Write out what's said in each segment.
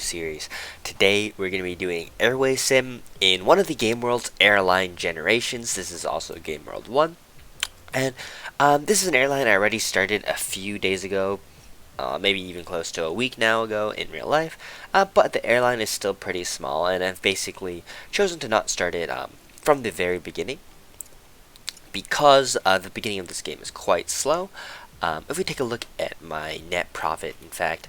Series. Today we're going to be doing Airway Sim in one of the game world's airline generations. This is also Game World 1. And this is an airline I already started a few days ago, maybe even close to a week now ago in real life. But the airline is still pretty small, and I've basically chosen to not start it from the very beginning because the beginning of this game is quite slow. If we take a look at my net profit, in fact,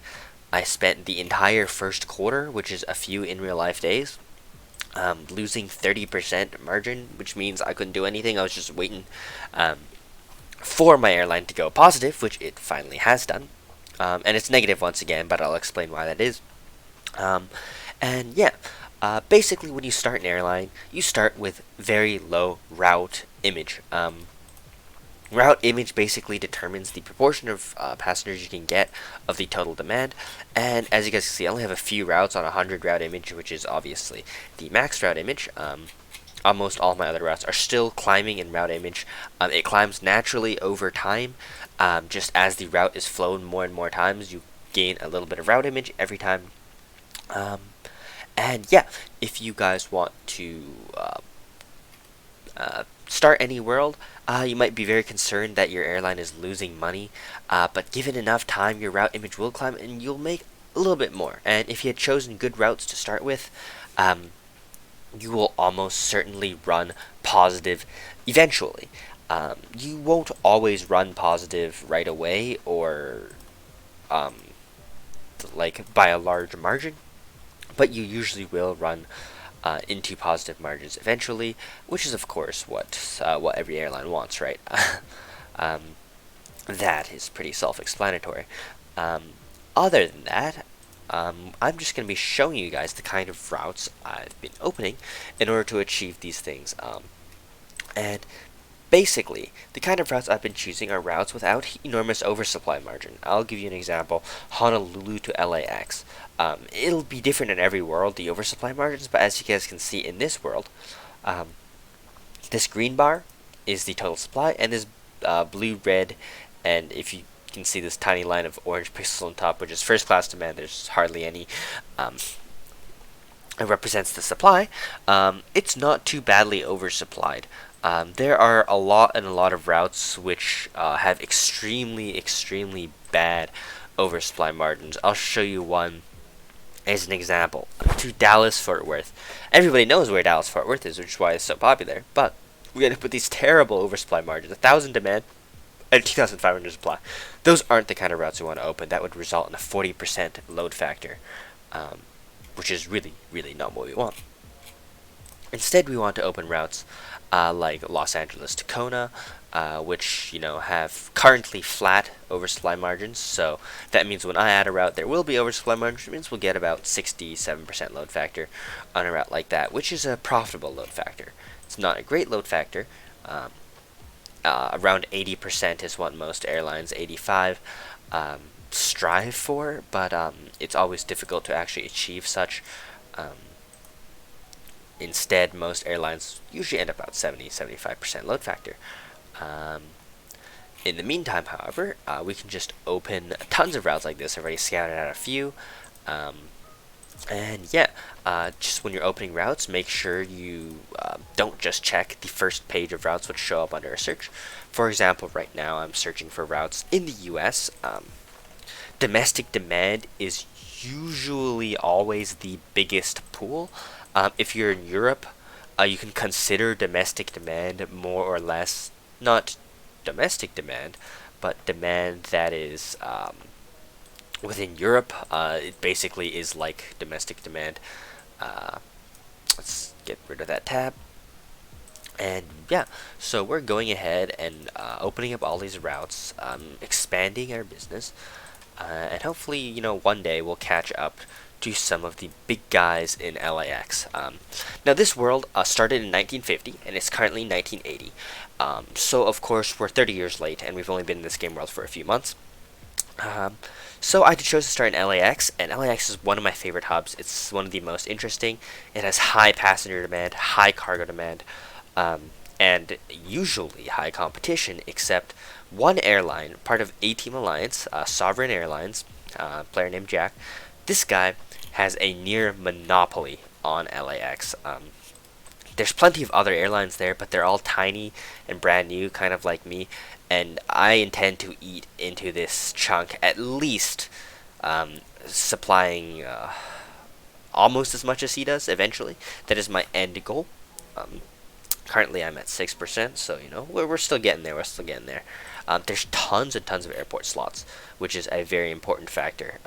I spent the entire first quarter, which is a few in real life days, losing 30% margin, which means I couldn't do anything. I was just waiting for my airline to go positive, which it finally has done. And it's negative once again, but I'll explain why that is. And yeah, basically when you start an airline, you start with very low route image. Route image basically determines the proportion of passengers you can get of the total demand, and as you guys can see, I only have a few routes on 100 route image, which is obviously the max route image. Almost all my other routes are still climbing in route image. It climbs naturally over time. Just as the route is flown more and more times, you gain a little bit of route image every time. And yeah, if you guys want to start any world, you might be very concerned that your airline is losing money, but given enough time, your route image will climb and you'll make a little bit more. And if you had chosen good routes to start with, you will almost certainly run positive eventually. You won't always run positive right away or like by a large margin, but you usually will run into positive margins eventually, which is of course what every airline wants, right? That is pretty self-explanatory. Other than that, I'm just going to be showing you guys the kind of routes I've been opening in order to achieve these things. And basically, the kind of routes I've been choosing are routes without enormous oversupply margin. I'll give you an example: Honolulu to LAX. It'll be different in every world, the oversupply margins, but as you guys can see in this world, this green bar is the total supply, and this blue, red, and if you can see this tiny line of orange pixels on top, which is first class demand, there's hardly any. It represents the supply. It's not too badly oversupplied. There are a lot of routes which have extremely bad oversupply margins. I'll show you one as an example. To Dallas Fort Worth. Everybody knows where Dallas Fort Worth is, which is why it's so popular. But we got to put these terrible oversupply margins: 1,000 demand and 2,500 supply. Those aren't the kind of routes we want to open. That would result in a 40% load factor, which is really not what we want. Instead, we want to open routes like Los Angeles to Kona, which have currently flat oversupply margins. So that means when I add a route, there will be oversupply margins. Which means we'll get about 67% load factor on a route like that, which is a profitable load factor. It's not a great load factor. Around 80% is what most airlines, 85, strive for, but it's always difficult to actually achieve such. Instead, most airlines usually end up about 70-75% load factor. In the meantime, however, we can just open tons of routes like this. I've already scouted out a few. And yeah, just when you're opening routes, make sure you don't just check the first page of routes which show up under a search. For example, right now I'm searching for routes in the US. Domestic demand is usually always the biggest pool. If you're in Europe, you can consider domestic demand more or less, not domestic demand, but demand that is within Europe. It basically is like domestic demand. Let's get rid of that tab. And yeah, so we're going ahead and opening up all these routes, expanding our business, and hopefully, one day we'll catch up to some of the big guys in LAX. Now, this world started in 1950, and it's currently 1980. So, of course, we're 30 years late, and we've only been in this game world for a few months. So I chose to start in LAX, and LAX is one of my favorite hubs. It's one of the most interesting. It has high passenger demand, high cargo demand, and usually high competition, except one airline, part of A-Team Alliance, Sovereign Airlines, player named Jack. This guy has a near monopoly on LAX. There's plenty of other airlines there, but they're all tiny and brand new, kind of like me. And I intend to eat into this chunk, at least supplying almost as much as he does eventually. That is my end goal. Um, Currently, I'm at 6%, so we're still getting there. We're still getting there. There's tons and tons of airport slots, which is a very important factor.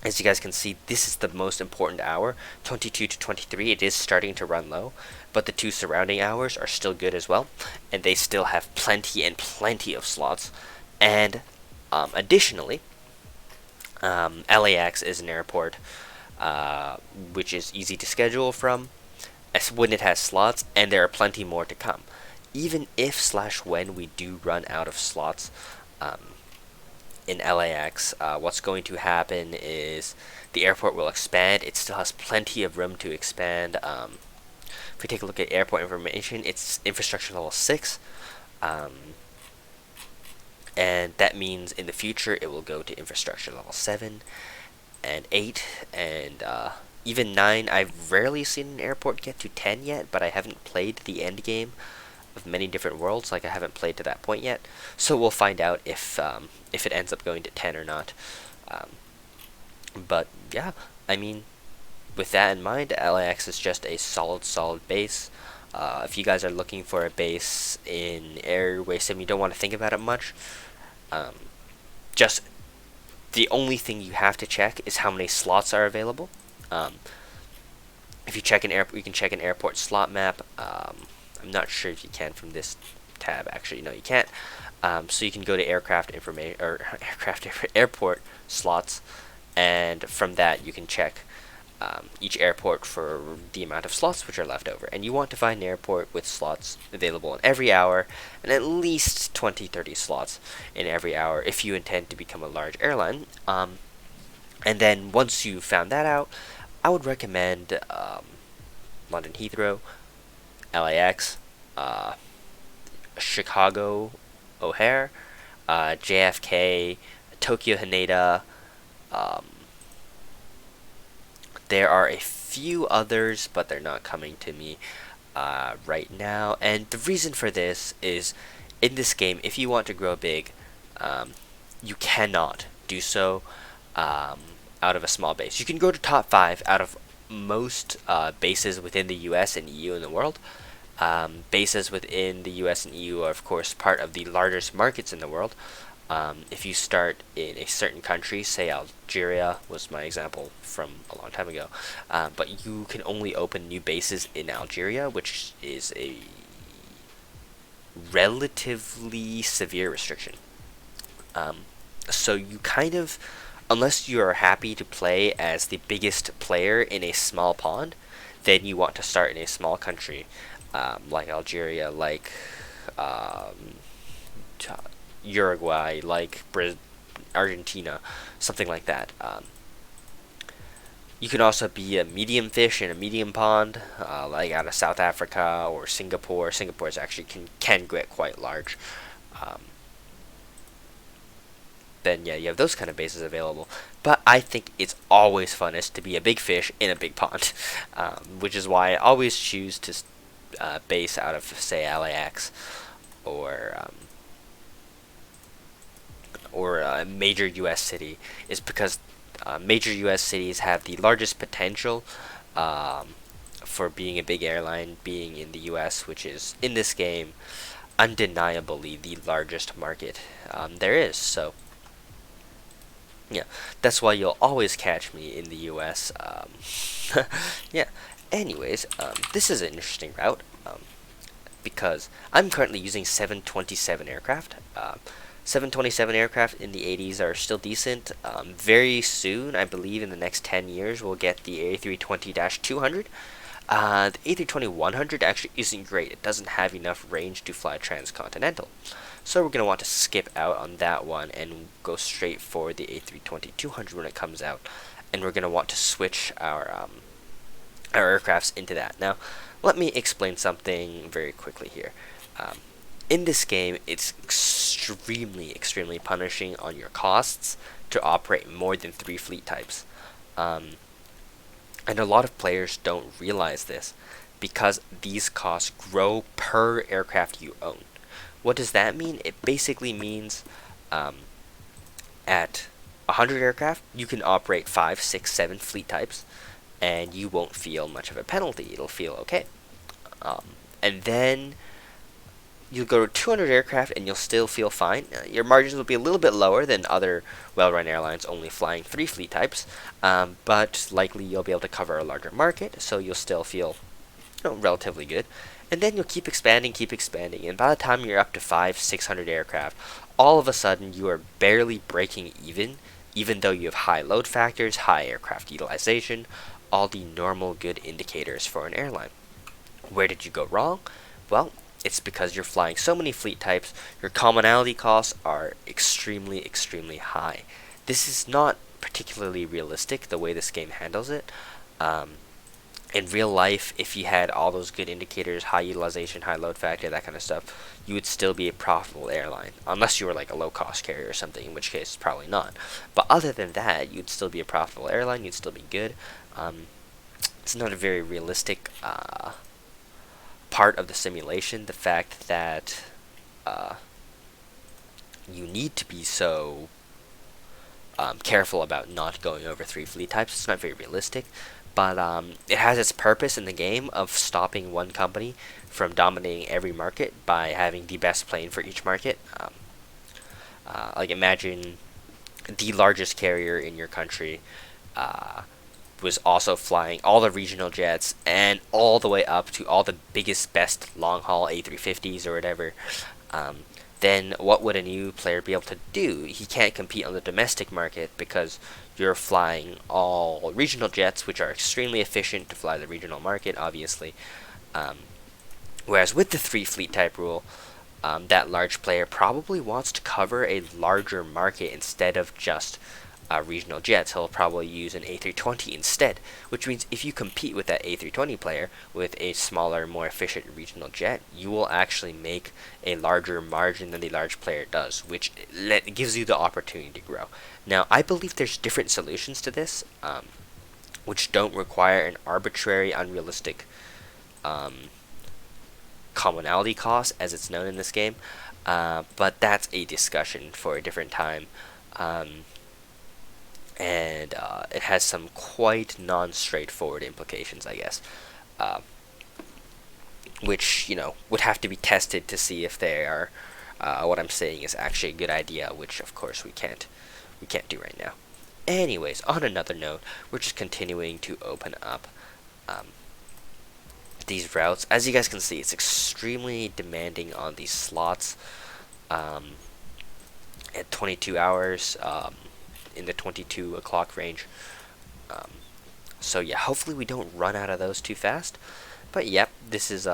As you guys can see, this is the most important hour, 22 to 23. It is starting to run low, but the two surrounding hours are still good as well, and they still have plenty and plenty of slots. And additionally, LAX is an airport which is easy to schedule from as when it has slots, and there are plenty more to come. Even if / when we do run out of slots in LAX, what's going to happen is the airport will expand. It still has plenty of room to expand. If we take a look at airport information, it's infrastructure level 6. And that means in the future it will go to infrastructure level 7 and 8 and even 9. I've rarely seen an airport get to 10 yet, but I haven't played the end game of many different worlds. Like, I haven't played to that point yet, so we'll find out if it ends up going to 10 or not. But yeah, I mean, with that in mind, LAX is just a solid base. If you guys are looking for a base in Airway Sim, you don't want to think about it much. Just the only thing you have to check is how many slots are available. If you check you can check an airport slot map. I'm not sure if you can from this tab. Actually, no, you can't. So you can go to aircraft information or airport slots, and from that you can check each airport for the amount of slots which are left over. And you want to find an airport with slots available in every hour, and at least 20-30 slots in every hour if you intend to become a large airline. And then once you've found that out, I would recommend London Heathrow, LAX, Chicago O'Hare, JFK, Tokyo Haneda. There are a few others, but they're not coming to me right now. And the reason for this is, in this game, if you want to grow big, you cannot do so out of a small base. You can go to top 5 out of most bases within the US and EU in the world. Bases within the US and EU are, of course, part of the largest markets in the world. If you start in a certain country, say Algeria was my example from a long time ago, but you can only open new bases in Algeria, which is a relatively severe restriction. So you kind of, unless you are happy to play as the biggest player in a small pond, then you want to start in a small country, like Algeria, like Uruguay, like Argentina, something like that. You can also be a medium fish in a medium pond, like out of South Africa or Singapore. Singapore is actually can get quite large. Then yeah, you have those kind of bases available. But I think it's always funnest to be a big fish in a big pond, which is why I always choose to base out of, say, LAX or a major U.S. city, is because major U.S. cities have the largest potential for being a big airline, being in the U.S., which is, in this game, undeniably the largest market there is. So yeah, that's why you'll always catch me in the U.S. Yeah. Anyways, this is an interesting route because I'm currently using 727 aircraft. 727 aircraft in the 80s are still decent. Very soon, I believe in the next 10 years, we'll get the A320-200. The A320-100 actually isn't great. It doesn't have enough range to fly transcontinental. So we're going to want to skip out on that one and go straight for the A320-200 when it comes out. And we're going to want to switch our aircrafts into that. Now, let me explain something very quickly here. In this game, it's extremely punishing on your costs to operate more than 3 fleet types. And a lot of players don't realize this because these costs grow per aircraft you own. What does that mean? It basically means um, at 100 aircraft, you can operate 5, 6, 7 fleet types, and you won't feel much of a penalty. It'll feel okay. Um, and then you'll go to 200 aircraft and you'll still feel fine. Your margins will be a little bit lower than other well-run airlines only flying 3 fleet types, but likely you'll be able to cover a larger market, so you'll still feel relatively good. And then you'll keep expanding, and by the time you're up to 5, 600 aircraft, all of a sudden you are barely breaking even though you have high load factors, high aircraft utilization, all the normal good indicators for an airline. Where did you go wrong? Well, it's because you're flying so many fleet types, your commonality costs are extremely, extremely high. This is not particularly realistic, the way this game handles it. In real life, if you had all those good indicators, high utilization, high load factor, that kind of stuff, you would still be a profitable airline. Unless you were like a low-cost carrier or something, in which case, probably not. But other than that, you'd still be a profitable airline, you'd still be good. It's not a very realistic part of the simulation, the fact that you need to be so careful about not going over 3 fleet types. It's not very realistic, but it has its purpose in the game of stopping one company from dominating every market by having the best plane for each market. Like imagine the largest carrier in your country was also flying all the regional jets and all the way up to all the biggest, best long-haul A350s or whatever. Then what would a new player be able to do? He can't compete on the domestic market because you're flying all regional jets, which are extremely efficient to fly the regional market, obviously. Whereas with the 3 fleet type rule, that large player probably wants to cover a larger market instead of just regional jets. He'll probably use an A320 instead, which means if you compete with that A320 player with a smaller, more efficient regional jet, you will actually make a larger margin than the large player does, which gives you the opportunity to grow. Now, I believe there's different solutions to this, which don't require an arbitrary, unrealistic commonality cost, as it's known in this game, but that's a discussion for a different time. And it has some quite non-straightforward implications, I guess, which would have to be tested to see if they are what I'm saying is actually a good idea, which of course we can't do right now. Anyways, on another note, we're just continuing to open up these routes. As you guys can see, it's extremely demanding on these slots at 22 hours. In the 22 o'clock range. So yeah, hopefully we don't run out of those too fast. But yep, this is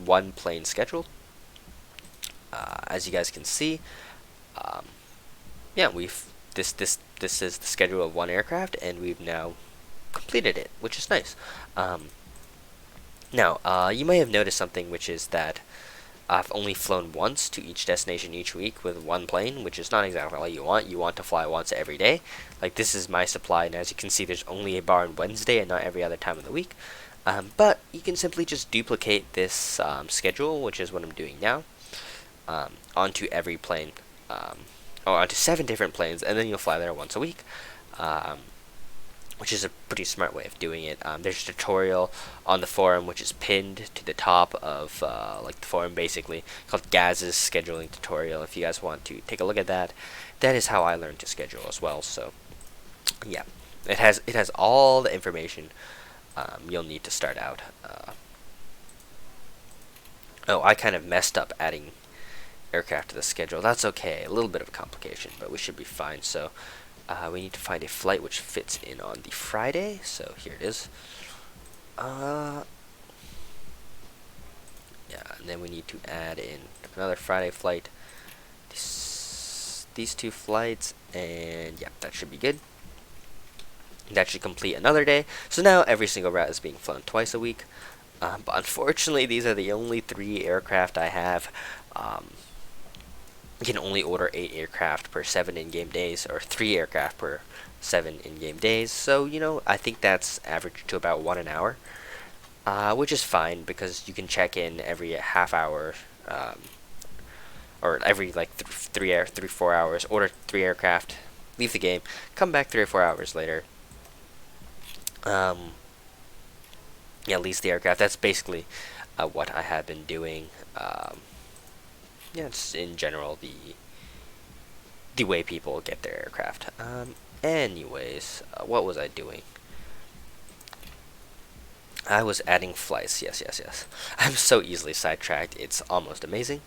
one plane scheduled. As you guys can see, yeah, this is the schedule of one aircraft, and we've now completed it, which is nice. Now, you may have noticed something, which is that I've only flown once to each destination each week with one plane, which is not exactly what you want. You want to fly once every day. Like, this is my supply, and as you can see, there's only a bar on Wednesday and not every other time of the week. But you can simply just duplicate this schedule, which is what I'm doing now, onto every plane, or onto 7 different planes, and then you'll fly there once a week. Which is a pretty smart way of doing it. There's a tutorial on the forum which is pinned to the top of like the forum, basically, called Gaz's scheduling tutorial. If you guys want to take a look at that, that is how I learned to schedule as well. So yeah, it has all the information you'll need to start out. Oh, I kind of messed up adding aircraft to the schedule. That's okay, a little bit of a complication, but we should be fine. So we need to find a flight which fits in on the Friday, so here it is. Yeah, and then we need to add in another Friday flight, these 2 flights, and yeah, that should be good. That should complete another day. So now every single route is being flown twice a week. But unfortunately, these are the only 3 aircraft I have. You can only order 8 aircraft per 7 in-game days, or 3 aircraft per 7 in-game days. So, I think that's average to about 1 an hour, which is fine because you can check in every half hour, or every like 4 hours, order 3 aircraft, leave the game, come back 3 or 4 hours later. Yeah, lease the aircraft. That's basically what I have been doing. Yeah, it's in general the way people get their aircraft. Anyways, what was I doing? I was adding flights. Yes. I'm so easily sidetracked. It's almost amazing.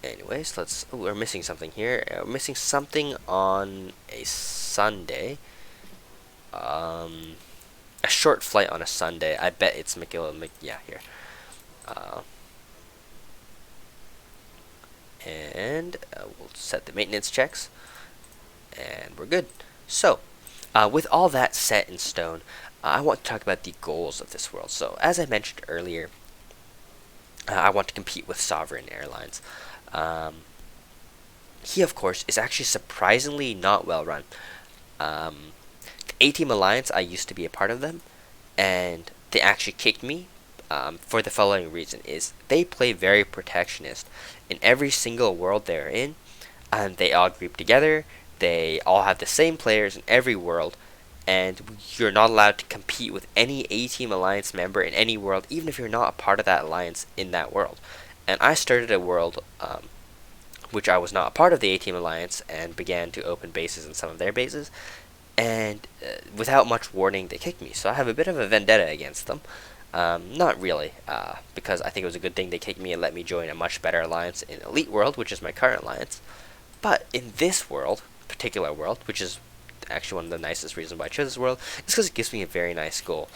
Anyways, we're missing something here. We're missing something on a Sunday. A short flight on a Sunday. I bet it's yeah, here. And we'll set the maintenance checks, and we're good. So, with all that set in stone, I want to talk about the goals of this world. So, as I mentioned earlier, I want to compete with Sovereign Airlines. He, of course, is actually surprisingly not well run. The A-Team Alliance, I used to be a part of them, and they actually kicked me for the following reason: is they play very protectionist in every single world they're in. They all group together. They all have the same players in every world, and you're not allowed to compete with any A-Team Alliance member in any world, even if you're not a part of that alliance in that world. And I started a world which I was not a part of the A-Team Alliance, and began to open bases in some of their bases. And without much warning, they kicked me. So I have a bit of a vendetta against them. Not really, because I think it was a good thing they kicked me and let me join a much better alliance in Elite World, which is my current alliance. But in this world, particular world, which is actually one of the nicest reasons why I chose this world, is because it gives me a very nice goal.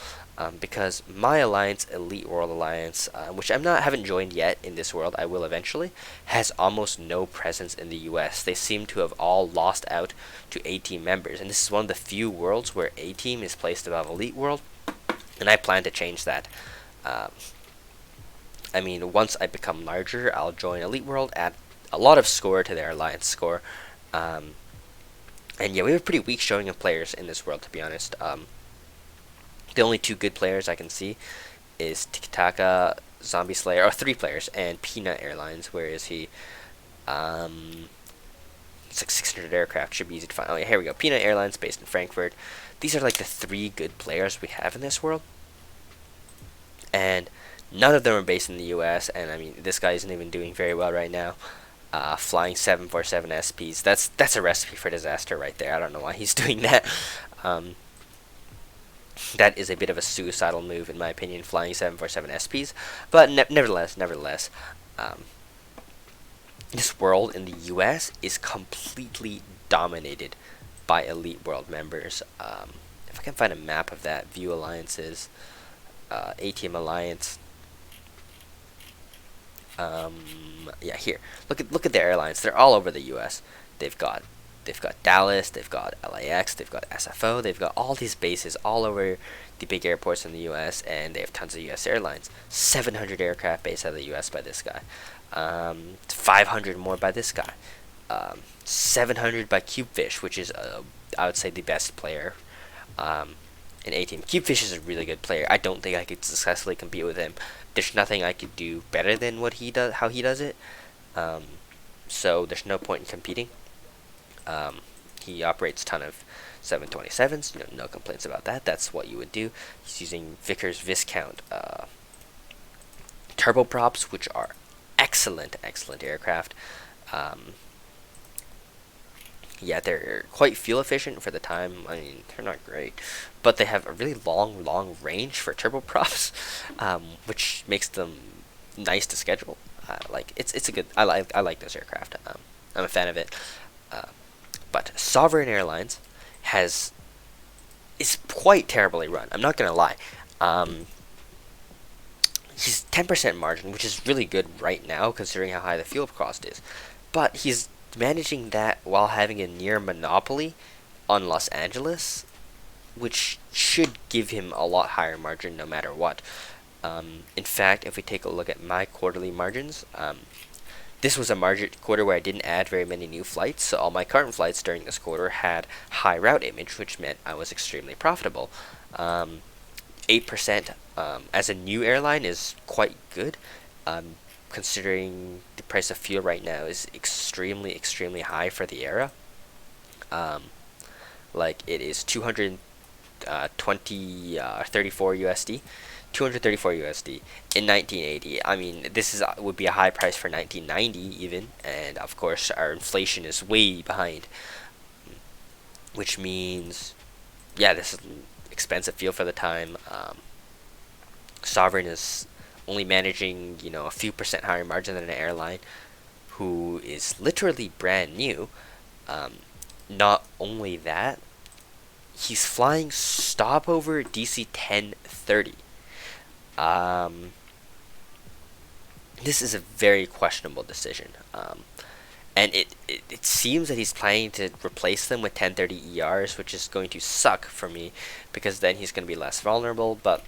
Because my alliance, Elite World Alliance, which haven't joined yet in this world, I will eventually, has almost no presence in the US. They seem to have all lost out to A-Team members, and this is one of the few worlds where A-Team is placed above Elite World, and I plan to change that. Once I become larger, I'll join Elite World, add a lot of score to their alliance score, and yeah, we have a pretty weak showing of players in this world, to be honest. The only two good players I can see is Tiki-Taka, Zombie Slayer, or 3 players, and Peanut Airlines. Where is he? It's like 600 aircraft. Should be easy to find. Oh, yeah, here we go. Peanut Airlines, based in Frankfurt. These are like the 3 good players we have in this world. And none of them are based in the US, and this guy isn't even doing very well right now. Flying 747 SPs. That's a recipe for disaster right there. I don't know why he's doing that. That is a bit of a suicidal move, in my opinion, flying 747 SPs. But nevertheless, this world in the US is completely dominated by Elite World members. If I can find a map of that, view alliances, A-Team Alliance. Yeah, here. Look at their airlines. They're all over the US. They've got Dallas, they've got LAX, they've got SFO, they've got all these bases all over the big airports in the US, and they have tons of US airlines. 700 aircraft based out of the US by this guy. 500 more by this guy. 700 by Cubefish, which is, I would say, the best player in A-Team. Cubefish is a really good player. I don't think I could successfully compete with him. There's nothing I could do better than what he does, how he does it. So there's no point in competing. He operates a ton of 727s. No complaints about that. That's what you would do. He's using Vickers Viscount turboprops, which are excellent aircraft. Yeah, they're quite fuel efficient for the time. They're not great, but they have a really long range for turboprops, which makes them nice to schedule. It's a good. I like this aircraft. I'm a fan of it. But Sovereign Airlines is quite terribly run. I'm not gonna lie. He's 10% margin, which is really good right now considering how high the fuel cost is. But he's managing that while having a near monopoly on Los Angeles, which should give him a lot higher margin no matter what. In fact, if we take a look at my quarterly margins, this was a margin quarter where I didn't add very many new flights, so all my current flights during this quarter had high route image, which meant I was extremely profitable. 8% as a new airline is quite good, considering the price of fuel right now is extremely, extremely high for the era. Um, like it is 234 USD. 234 USD in 1980. I mean, this is would be a high price for 1990 even, and of course our inflation is way behind, which means, yeah, this is expensive fuel for the time. Sovereign is only managing, a few percent higher margin than an airline, who is literally brand new. Not only that, he's flying stopover DC 1030. This is a very questionable decision. And it seems that he's planning to replace them with 1030 ERs, which is going to suck for me because then he's going to be less vulnerable. But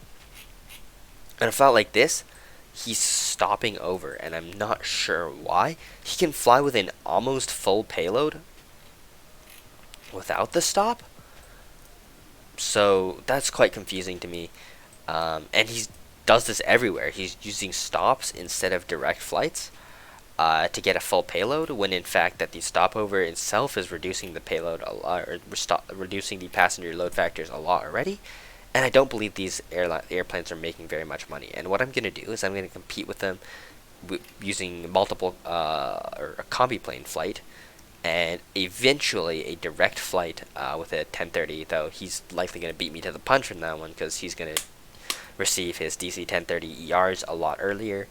in a flight like this, he's stopping over, and I'm not sure why. He can fly with an almost full payload without the stop, so that's quite confusing to me. And he does this everywhere. He's using stops instead of direct flights to get a full payload, when in fact that the stopover itself is reducing the payload a lot, or reducing the passenger load factors a lot already. And I don't believe these airplanes are making very much money. And what I'm going to do is I'm going to compete with them using multiple or a combi plane flight, and eventually a direct flight with a 1030. Though he's likely going to beat me to the punch in that one because he's going to receive his DC 1030 ERs a lot earlier.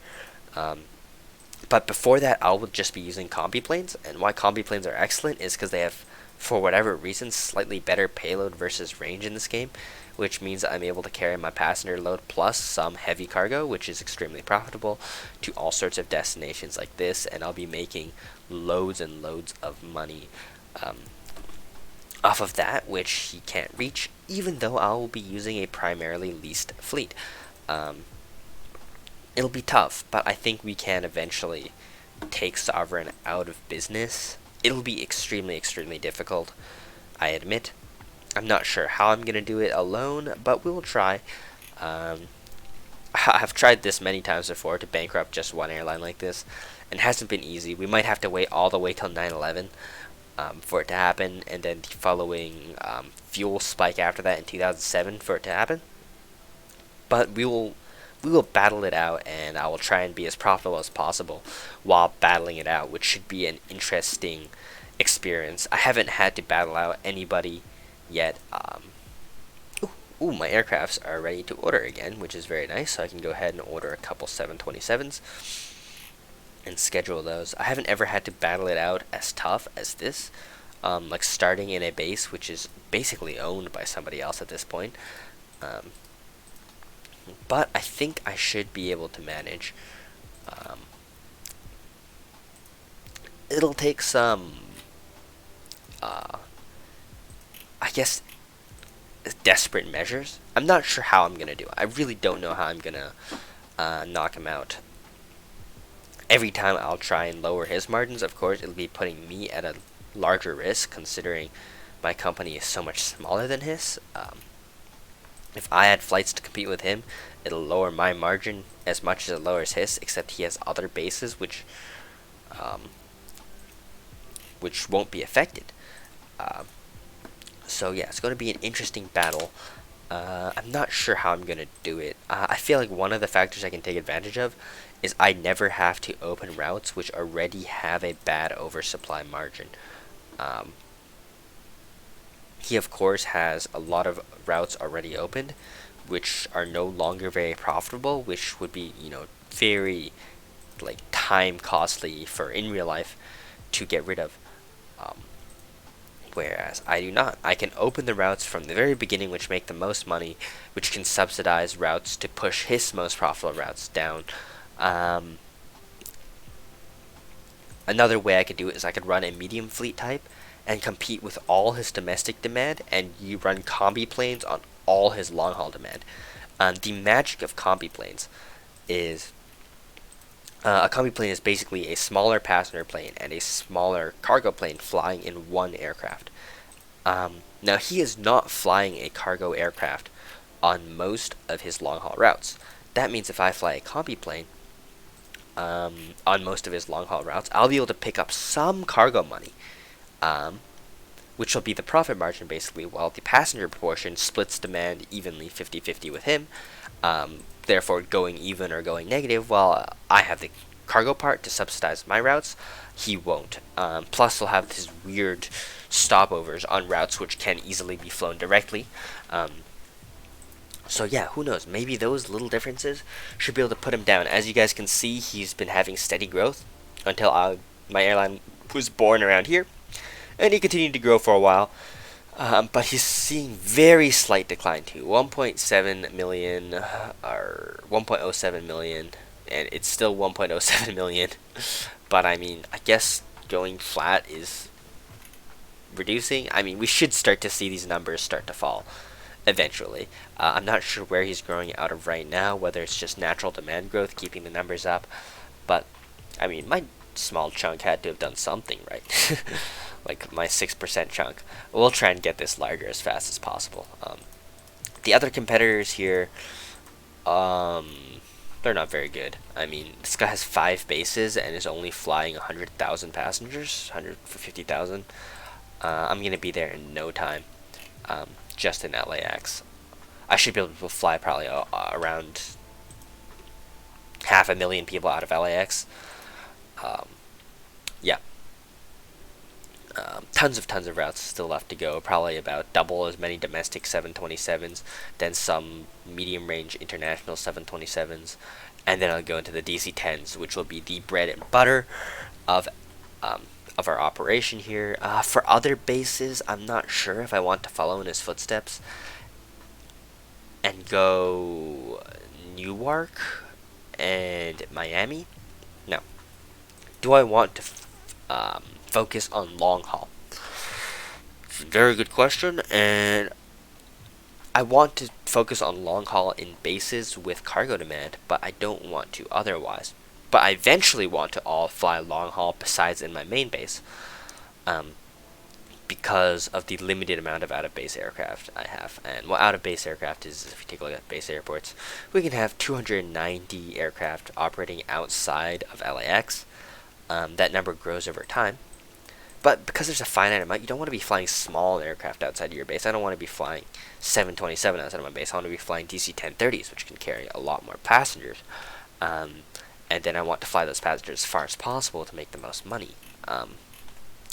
But before that, I will just be using combi planes. And why combi planes are excellent is because they have, for whatever reason, slightly better payload versus range in this game, which means I'm able to carry my passenger load plus some heavy cargo, which is extremely profitable, to all sorts of destinations like this, and I'll be making loads and loads of money off of that, which he can't reach, even though I will be using a primarily leased fleet. It'll be tough, but I think we can eventually take Sovereign out of business. It'll be extremely, extremely difficult, I admit. I'm not sure how I'm going to do it alone, but we'll try. I've tried this many times before to bankrupt just one airline like this, and it hasn't been easy. We might have to wait all the way till 9/11 for it to happen, and then the following fuel spike after that in 2007 for it to happen. But we will battle it out, and I will try and be as profitable as possible while battling it out, which should be an interesting experience. I haven't had to battle out anybody yet. Ooh, my aircrafts are ready to order again, which is very nice, so I can go ahead and order a couple 727s and schedule those. I haven't ever had to battle it out as tough as this, like starting in a base which is basically owned by somebody else at this point. But I think I should be able to manage. It'll take some, I guess, desperate measures. I'm not sure how I'm going to do it. I really don't know how I'm going to knock him out. Every time I'll try and lower his margins, of course, it'll be putting me at a larger risk, considering my company is so much smaller than his. If I had flights to compete with him, it'll lower my margin as much as it lowers his, except he has other bases which won't be affected. So yeah, it's going to be an interesting battle. I'm not sure how I'm going to do it. I feel like one of the factors I can take advantage of is I never have to open routes which already have a bad oversupply margin. He of course has a lot of routes already opened, which are no longer very profitable, which would be, very time costly for in real life to get rid of. Whereas I do not. I can open the routes from the very beginning which make the most money, which can subsidize routes to push his most profitable routes down. Another way I could do it is I could run a medium fleet type and compete with all his domestic demand, and you run combi planes on all his long haul demand. The magic of combi planes is A combi plane is basically a smaller passenger plane and a smaller cargo plane flying in one aircraft. Now, he is not flying a cargo aircraft on most of his long haul routes. That means if I fly a combi plane on most of his long haul routes, I'll be able to pick up some cargo money, which will be the profit margin basically, while the passenger portion splits demand evenly 50-50 with him, therefore going even or going negative. While I have the cargo part to subsidize my routes, he won't. Plus, he'll have these weird stopovers on routes which can easily be flown directly. So yeah, who knows? Maybe those little differences should be able to put him down. As you guys can see, he's been having steady growth until my airline was born around here, and he continued to grow for a while. But he's seeing very slight decline too, 1.7 million or 1.07 million, and it's still 1.07 million. But I mean, I guess going flat is reducing. I mean, we should start to see these numbers start to fall eventually. I'm not sure where he's growing out of right now, whether it's just natural demand growth keeping the numbers up, but I mean, my small chunk had to have done something right. Like my 6% chunk. We'll try and get this larger as fast as possible. The other competitors here, they're not very good. I mean, this guy has 5 bases and is only flying 100,000 passengers, 150,000. I'm gonna be there in no time. Just in LAX. I should be able to fly probably around 500,000 people out of LAX. Yeah. Tons of routes still left to go. Probably about double as many domestic 727s, then some medium range international 727s, and then I'll go into the DC-10s, which will be the bread and butter of our operation here. For other bases, I'm not sure if I want to follow in his footsteps and go Newark and Miami. No. Do I want to focus on long haul? It's a very good question, and I want to focus on long haul in bases with cargo demand, but I don't want to otherwise. But I eventually want to all fly long haul besides in my main base, because of the limited amount of out-of-base aircraft I have. And what out-of-base aircraft is, if you take a look at base airports, we can have 290 aircraft operating outside of LAX. That number grows over time. But because there's a finite amount, you don't want to be flying small aircraft outside of your base. I don't want to be flying 727 outside of my base. I want to be flying DC-1030s, which can carry a lot more passengers. And then I want to fly those passengers as far as possible to make the most money,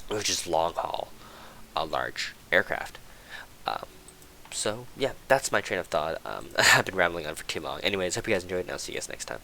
which is long haul, a large aircraft. So yeah, that's my train of thought. I've been rambling on for too long. Anyways, hope you guys enjoyed, and I'll see you guys next time.